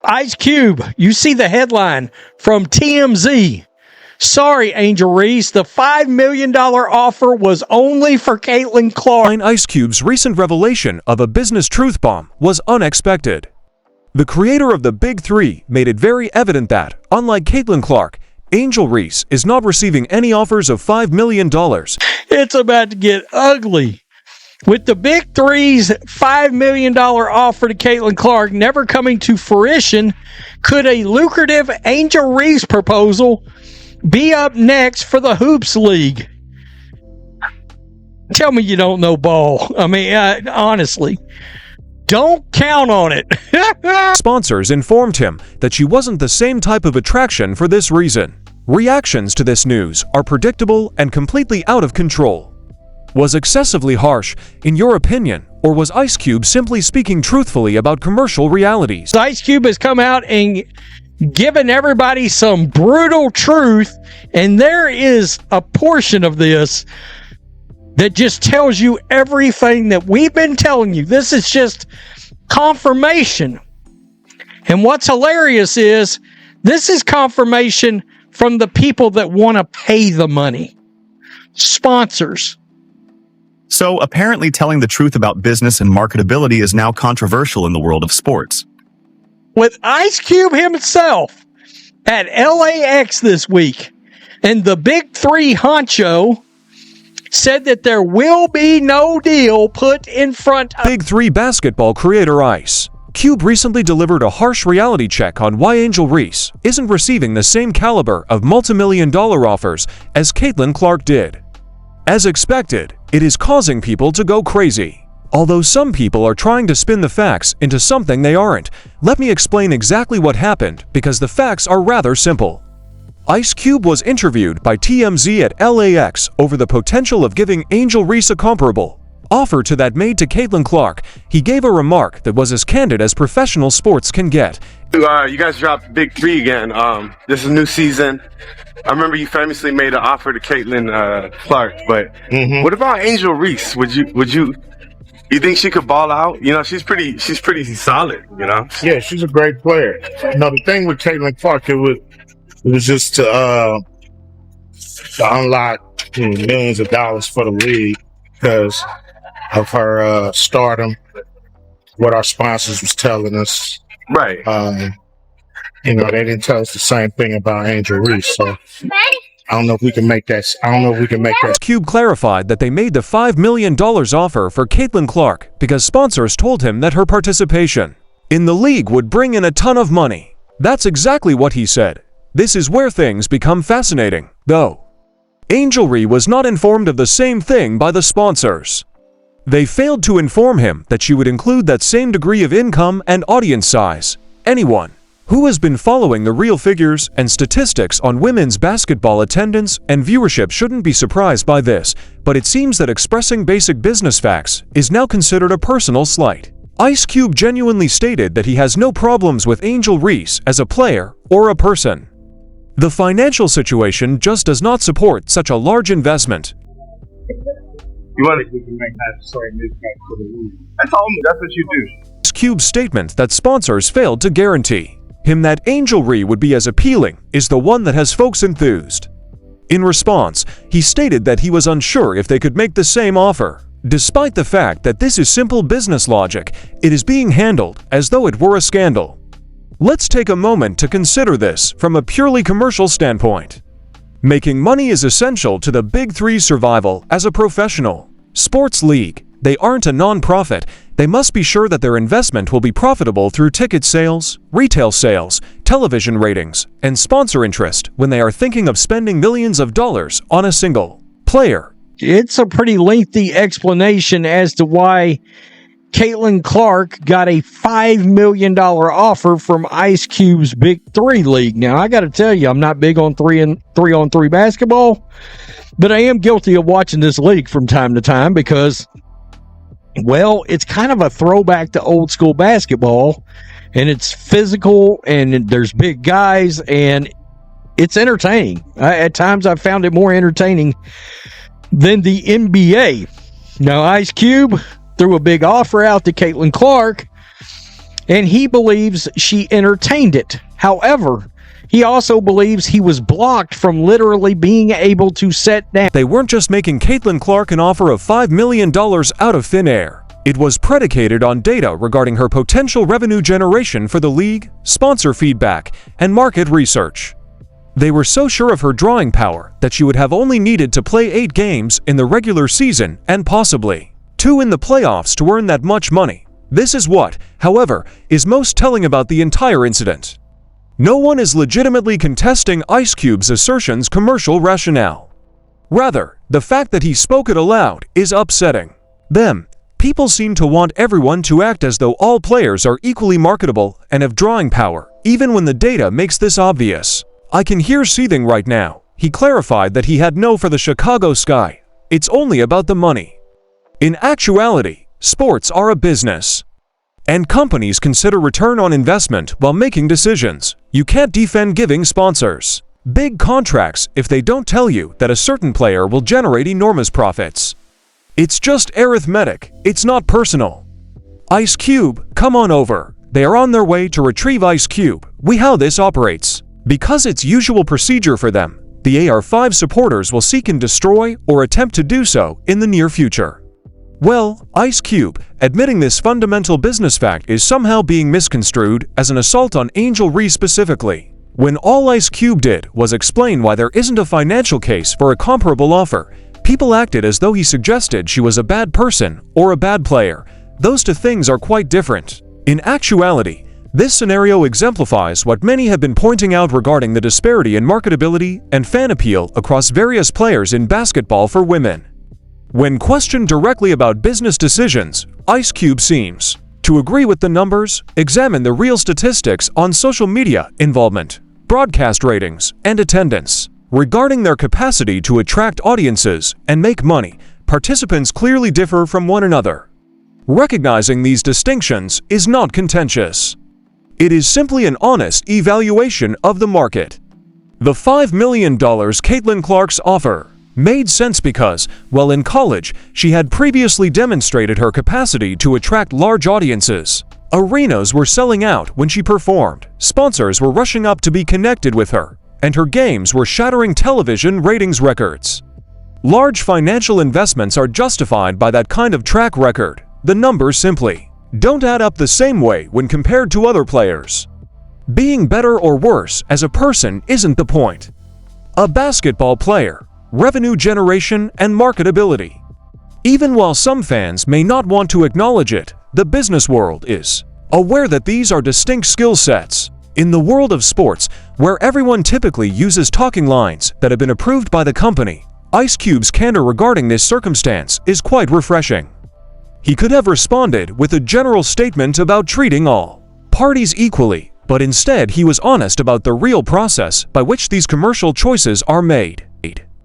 Ice Cube, you see the headline from TMZ. Sorry, Angel Reese, the $5 million offer was only for Caitlin Clark. Ice Cube's recent revelation of a business truth bomb was unexpected. The creator of the Big Three made it very evident that, unlike Caitlin Clark, Angel Reese is not receiving any offers of $5 million. It's about to get ugly. With the Big Three's $5 million offer to Caitlin Clark never coming to fruition, could a lucrative Angel Reese proposal be up next for the Hoops League? Tell me you don't know ball. I mean, honestly, don't count on it. Sponsors informed him that she wasn't the same type of attraction for this reason. Reactions to this news are predictable and completely out of control. Was excessively harsh, in your opinion, or was Ice Cube simply speaking truthfully about commercial realities? Ice Cube has come out and given everybody some brutal truth, and there is a portion of this that just tells you everything that we've been telling you. This is just confirmation. And what's hilarious is this is confirmation from the people that want to pay the money. Sponsors. So apparently telling the truth about business and marketability is now controversial in the world of sports. With Ice Cube himself at LAX this week, and the Big Three honcho said that there will be no deal put in front of Big Three basketball creator Ice Cube recently delivered a harsh reality check on why Angel Reese isn't receiving the same caliber of multi-million-dollar offers as Caitlin Clark did. As expected, it is causing people to go crazy. Although some people are trying to spin the facts into something they aren't, let me explain exactly what happened because the facts are rather simple. Ice Cube was interviewed by TMZ at LAX over the potential of giving Angel Reese a comparable offer to that made to Caitlin Clark. He gave a remark that was as candid as professional sports can get. You guys dropped Big Three again. This is a new season. I remember you famously made an offer to Caitlin Clark, but what about Angel Reese? Would you think she could ball out? You know, she's pretty solid, you know? Yeah, she's a great player. You know, the thing with Caitlin Clark, it was just to unlock millions of dollars for the league because of her stardom, what our sponsors was telling us. Right. You know, they didn't tell us the same thing about Angel Reese, so I don't know if we can make that. Cube clarified that they made the $5 million offer for Caitlin Clark because sponsors told him that her participation in the league would bring in a ton of money. That's exactly what he said. This is where things become fascinating, though. Angel Reese was not informed of the same thing by the sponsors. They failed to inform him that she would include that same degree of income and audience size. Anyone who has been following the real figures and statistics on women's basketball attendance and viewership shouldn't be surprised by this, but it seems that expressing basic business facts is now considered a personal slight. Ice Cube genuinely stated that he has no problems with Angel Reese as a player or a person. The financial situation just does not support such a large investment. You want to make that same impact for the league. That's what you do. Ice Cube's statement that sponsors failed to guarantee him that Angel Reese would be as appealing is the one that has folks enthused. In response, he stated that he was unsure if they could make the same offer. Despite the fact that this is simple business logic, it is being handled as though it were a scandal. Let's take a moment to consider this from a purely commercial standpoint. Making money is essential to the Big Three's survival as a professional sports league. They aren't a non-profit. They must be sure that their investment will be profitable through ticket sales, retail sales, television ratings, and sponsor interest when they are thinking of spending millions of dollars on a single player. It's a pretty lengthy explanation as to why Caitlin Clark got a $5 million offer from Ice Cube's Big Three League. Now, I got to tell you, I'm not big on 3-on-3 basketball, but I am guilty of watching this league from time to time because, well, it's kind of a throwback to old school basketball, and it's physical, and there's big guys, and it's entertaining. At times, I've found it more entertaining than the NBA. Now, Ice Cube threw a big offer out to Caitlin Clark, and he believes she entertained it. However, he also believes he was blocked from literally being able to set down. They weren't just making Caitlin Clark an offer of $5 million out of thin air. It was predicated on data regarding her potential revenue generation for the league, sponsor feedback, and market research. They were so sure of her drawing power that she would have only needed to play 8 games in the regular season and possibly 2 in the playoffs to earn that much money. This is what, however, is most telling about the entire incident. No one is legitimately contesting Ice Cube's assertion's commercial rationale. Rather, the fact that he spoke it aloud is upsetting. People seem to want everyone to act as though all players are equally marketable and have drawing power, even when the data makes this obvious. I can hear seething right now. He clarified that he had no for the Chicago Sky. It's only about the money. In actuality, sports are a business. And companies consider return on investment while making decisions. You can't defend giving sponsors big contracts if they don't tell you that a certain player will generate enormous profits. It's just arithmetic, it's not personal. Ice Cube, come on over. They are on their way to retrieve Ice Cube. How this operates. Because it's usual procedure for them, the AR5 supporters will seek and destroy or attempt to do so in the near future. Well, Ice Cube, admitting this fundamental business fact is somehow being misconstrued as an assault on Angel Reese specifically, when all Ice Cube did was explain why there isn't a financial case for a comparable offer. People acted as though he suggested she was a bad person or a bad player. Those two things are quite different. In actuality, this scenario exemplifies what many have been pointing out regarding the disparity in marketability and fan appeal across various players in basketball for women. When questioned directly about business decisions, Ice Cube seems to agree with the numbers, examine the real statistics on social media involvement, broadcast ratings, and attendance. Regarding their capacity to attract audiences and make money, participants clearly differ from one another. Recognizing these distinctions is not contentious. It is simply an honest evaluation of the market. The $5 million Caitlin Clark's offer made sense because, while in college, she had previously demonstrated her capacity to attract large audiences. Arenas were selling out when she performed, sponsors were rushing up to be connected with her, and her games were shattering television ratings records. Large financial investments are justified by that kind of track record. The numbers simply don't add up the same way when compared to other players. Being better or worse as a person isn't the point. A basketball player, revenue generation, and marketability. Even while some fans may not want to acknowledge it, the business world is aware that these are distinct skill sets. In the world of sports, where everyone typically uses talking lines that have been approved by the company, Ice Cube's candor regarding this circumstance is quite refreshing. He could have responded with a general statement about treating all parties equally, but instead he was honest about the real process by which these commercial choices are made.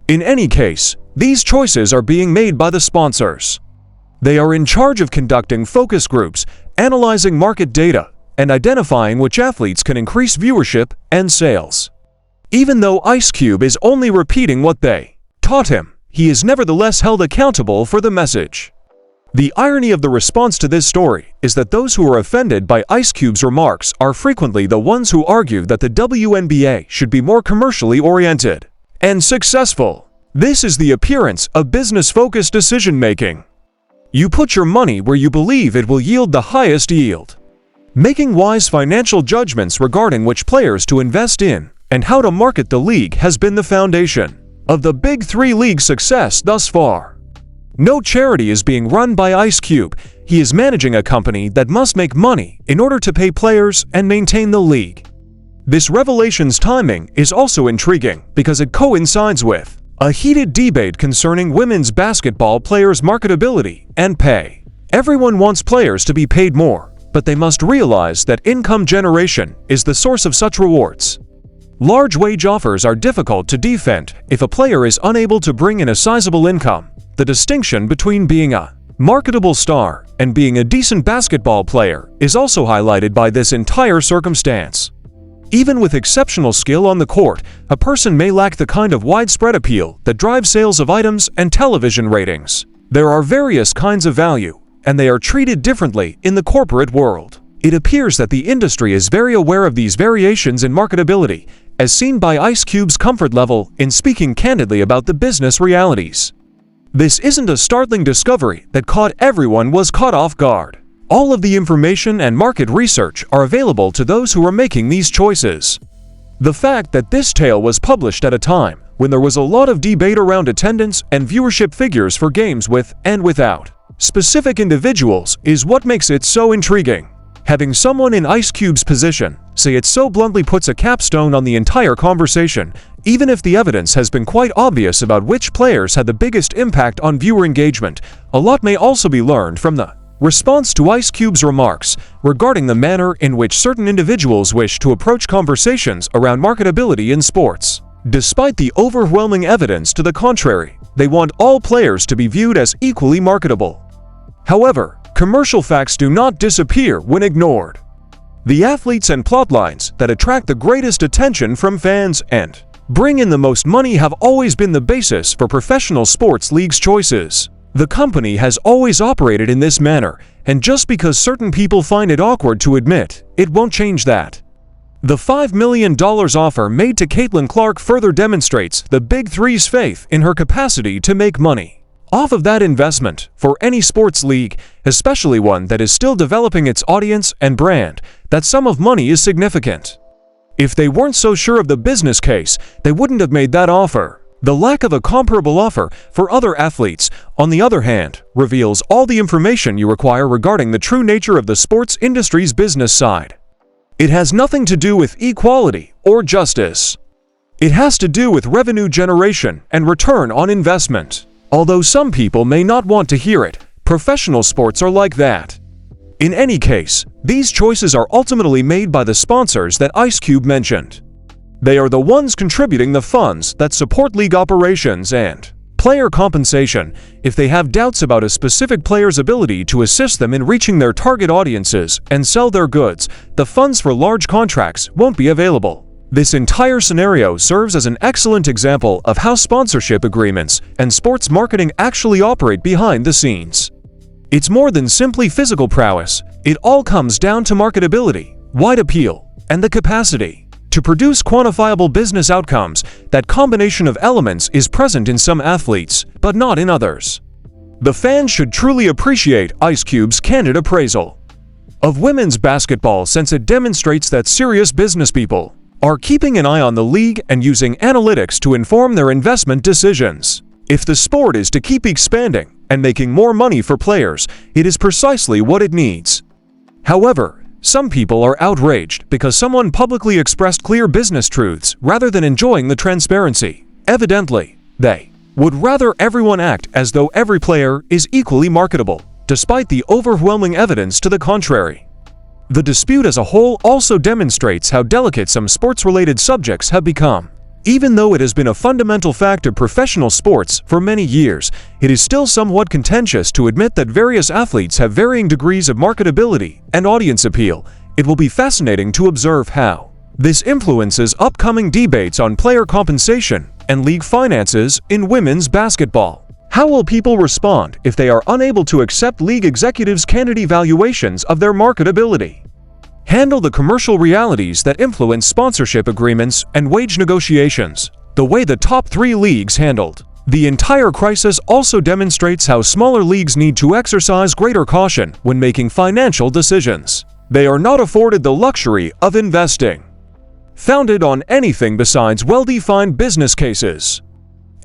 In any case, these choices are being made by the sponsors. They are in charge of conducting focus groups, analyzing market data, and identifying which athletes can increase viewership and sales. Even though Ice Cube is only repeating what they taught him, he is nevertheless held accountable for the message. The irony of the response to this story is that those who are offended by Ice Cube's remarks are frequently the ones who argue that the WNBA should be more commercially oriented and successful. This is the appearance of business-focused decision-making. You put your money where you believe it will yield the highest yield. Making wise financial judgments regarding which players to invest in and how to market the league has been the foundation of the Big Three League's success thus far. No charity is being run by Ice Cube. He is managing a company that must make money in order to pay players and maintain the league. This revelation's timing is also intriguing because it coincides with a heated debate concerning women's basketball players' marketability and pay. Everyone wants players to be paid more, but they must realize that income generation is the source of such rewards. Large wage offers are difficult to defend if a player is unable to bring in a sizable income. The distinction between being a marketable star and being a decent basketball player is also highlighted by this entire circumstance. Even with exceptional skill on the court, a person may lack the kind of widespread appeal that drives sales of items and television ratings. There are various kinds of value, and they are treated differently in the corporate world. It appears that the industry is very aware of these variations in marketability, as seen by Ice Cube's comfort level in speaking candidly about the business realities. This isn't a startling discovery that caught everyone was caught off guard. All of the information and market research are available to those who are making these choices. The fact that this tale was published at a time when there was a lot of debate around attendance and viewership figures for games with and without specific individuals is what makes it so intriguing. Having someone in Ice Cube's position say it so bluntly puts a capstone on the entire conversation, even if the evidence has been quite obvious about which players had the biggest impact on viewer engagement. A lot may also be learned from the response to Ice Cube's remarks regarding the manner in which certain individuals wish to approach conversations around marketability in sports. Despite the overwhelming evidence to the contrary, they want all players to be viewed as equally marketable. However, commercial facts do not disappear when ignored. The athletes and plotlines that attract the greatest attention from fans and bring in the most money have always been the basis for professional sports leagues' choices. The company has always operated in this manner, and just because certain people find it awkward to admit, it won't change that. The $5 million offer made to Caitlin Clark further demonstrates the Big Three's faith in her capacity to make money off of that investment for any sports league, especially one that is still developing its audience and brand. That sum of money is significant. If they weren't so sure of the business case, they wouldn't have made that offer. The lack of a comparable offer for other athletes, on the other hand, reveals all the information you require regarding the true nature of the sports industry's business side. It has nothing to do with equality or justice. It has to do with revenue generation and return on investment. Although some people may not want to hear it, professional sports are like that. In any case, these choices are ultimately made by the sponsors that Ice Cube mentioned. They are the ones contributing the funds that support league operations and player compensation. If they have doubts about a specific player's ability to assist them in reaching their target audiences and sell their goods, the funds for large contracts won't be available. This entire scenario serves as an excellent example of how sponsorship agreements and sports marketing actually operate behind the scenes. It's more than simply physical prowess. It all comes down to marketability, wide appeal, and the capacity to produce quantifiable business outcomes. That combination of elements is present in some athletes, but not in others. The fans should truly appreciate Ice Cube's candid appraisal of women's basketball, since it demonstrates that serious business people are keeping an eye on the league and using analytics to inform their investment decisions. If the sport is to keep expanding and making more money for players, it is precisely what it needs. However, some people are outraged because someone publicly expressed clear business truths rather than enjoying the transparency. Evidently, they would rather everyone act as though every player is equally marketable, despite the overwhelming evidence to the contrary. The dispute as a whole also demonstrates how delicate some sports-related subjects have become. Even though it has been a fundamental fact of professional sports for many years, it is still somewhat contentious to admit that various athletes have varying degrees of marketability and audience appeal. It will be fascinating to observe how this influences upcoming debates on player compensation and league finances in women's basketball. How will people respond if they are unable to accept league executives' candid evaluations of their marketability? Handle the commercial realities that influence sponsorship agreements and wage negotiations, the way the top 3 leagues handled. The entire crisis also demonstrates how smaller leagues need to exercise greater caution when making financial decisions. They are not afforded the luxury of investing founded on anything besides well-defined business cases.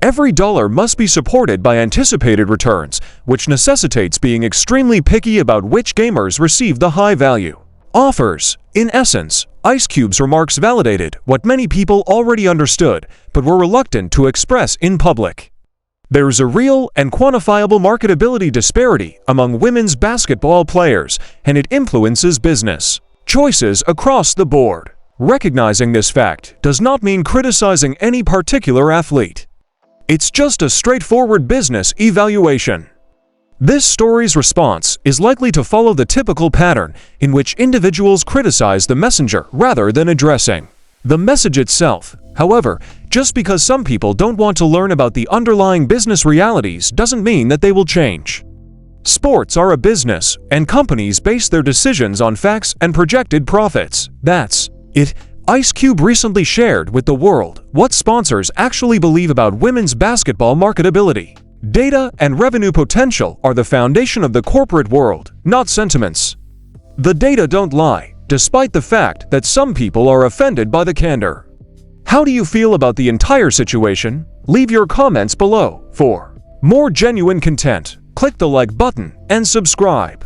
Every dollar must be supported by anticipated returns, which necessitates being extremely picky about which gamers receive the high-value offers. In essence, Ice Cube's remarks validated what many people already understood but were reluctant to express in public. There is a real and quantifiable marketability disparity among women's basketball players, and it influences business choices across the board. Recognizing this fact does not mean criticizing any particular athlete. It's just a straightforward business evaluation. This story's response is likely to follow the typical pattern in which individuals criticize the messenger rather than addressing the message itself. However, just because some people don't want to learn about the underlying business realities doesn't mean that they will change. Sports are a business, and companies base their decisions on facts and projected profits. That's it. Ice Cube recently shared with the world what sponsors actually believe about women's basketball marketability. Data and revenue potential are the foundation of the corporate world, not sentiments. The data don't lie, despite the fact that some people are offended by the candor. How do you feel about the entire situation? Leave your comments below. For more genuine content, click the like button and subscribe.